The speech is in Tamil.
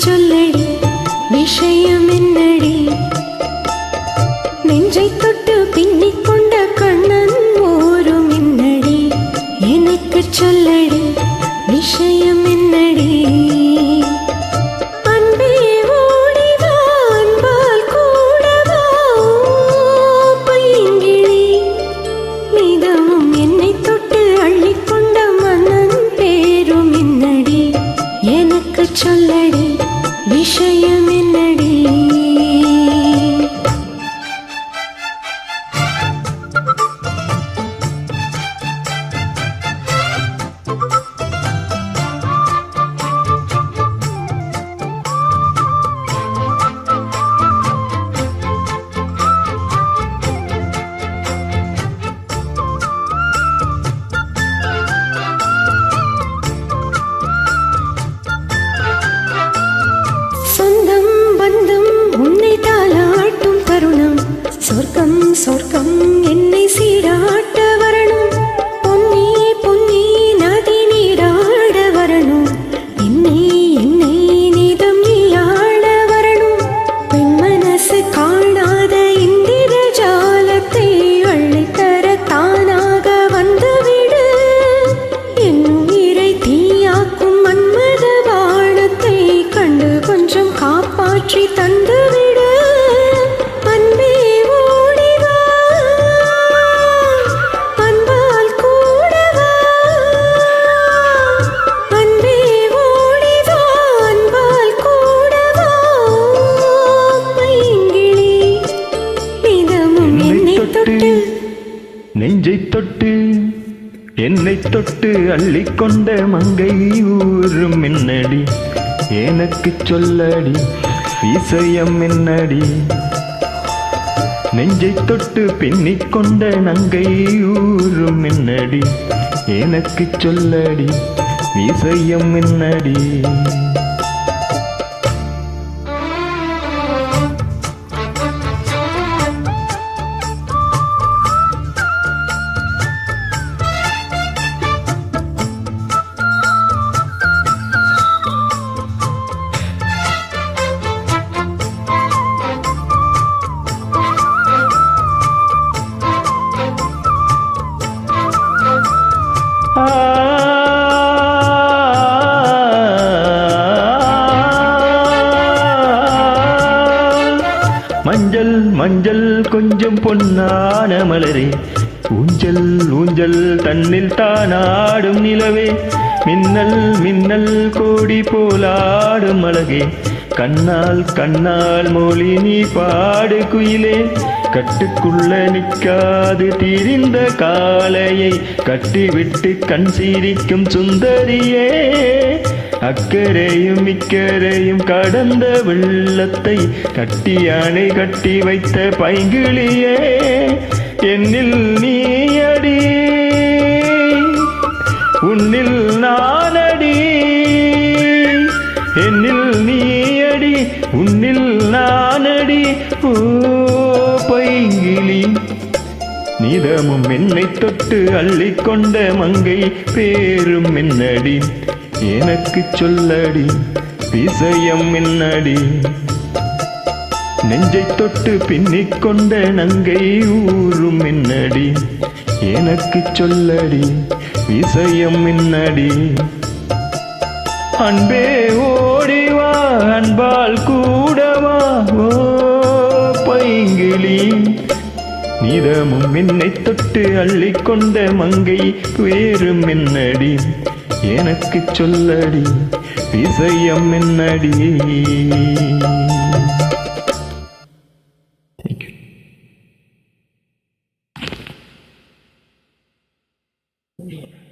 சொல்லடி விஷயம் என்னடி நெஞ்சை தொட்டு பின்னிக் கொண்ட கண்ணன் ஓரும் என்னடி எனக்கு சொல்லடி விஷயம் என்னடி அன்பே ஓடிவா அன்பால் கூடவா பைங்கிளி மிதமும் என்னை தொட்டு அள்ளிக்கொண்ட மன்னன் பேரும் என்னடி எனக்கு சொல்லடி விஷயம் என்னடி உன்னை தாளாட்டும் தருணம் சொர்க்கம் சொர்க்கம் என்னை சீராட்ட வரணும் பொன்னி பொன்னி நதி நீராட வரணும் என்னை என்னை நீதம் நீயாட வரணும் பெண் மனசு காணாத இந்திர ஜாலத்தை அள்ளித்தர தானாக வந்துவிடு என் உயிரை தீயாக்கும் மன்மத வானத்தை கண்டு கொஞ்சம் காப்பாற்றி தந்து நெஞ்சை தொட்டு என்னை தொட்டு அள்ளிக்கொண்ட மங்கை ஊரும் என்னடி எனக்கு சொல்லடி விஷயம் என்னடி நெஞ்சை தொட்டு பின்னிக் கொண்ட நங்கை ஊரும் என்னடி எனக்கு சொல்லடி விஷயம் என்னடி மஞ்சள் மஞ்சள் கொஞ்சம் பொன்னான மலரே ஊஞ்சல் ஊஞ்சல் தன்னில் தானாடும் நிலவே மின்னல் மின்னல் கோடி போலாடும் அழகே கண்ணால் கண்ணால் மொழி நீ பாடு குயிலே கட்டுக்குள்ள நிற்காது தீரிந்த காளையை கட்டிவிட்டு கண் சீரிக்கும் சுந்தரியே அக்கரையும் இக்கரையும் கடந்த வெள்ளத்தை கட்டியானை கட்டி வைத்த பைங்கிளியே என்னில் நீயடி உன்னில் நானடி என்னில் நீயடி உன்னில் நானடி ஓ பைங்கிளி நிதமும் என்னை தொட்டு அள்ளிக்கொண்ட மங்கை பேரும் என்னடி எனக்கு சொல்லடி விஷயம் என்னடி நெஞ்சை தொட்டு பின்னிக் கொண்ட நங்கை ஊரும் என்னடி எனக்கு சொல்லடி விஷயம் என்னடி அன்பே ஓடிவா அன்பால் கூடவா ஓ பைங்கிளி நிதமும் என்னை தொட்டு அள்ளிக்கொண்ட மங்கை பேரும் என்னடி எனக்கு சொல்லடி விஷயம் என்னடி. Thank you. முடியும்.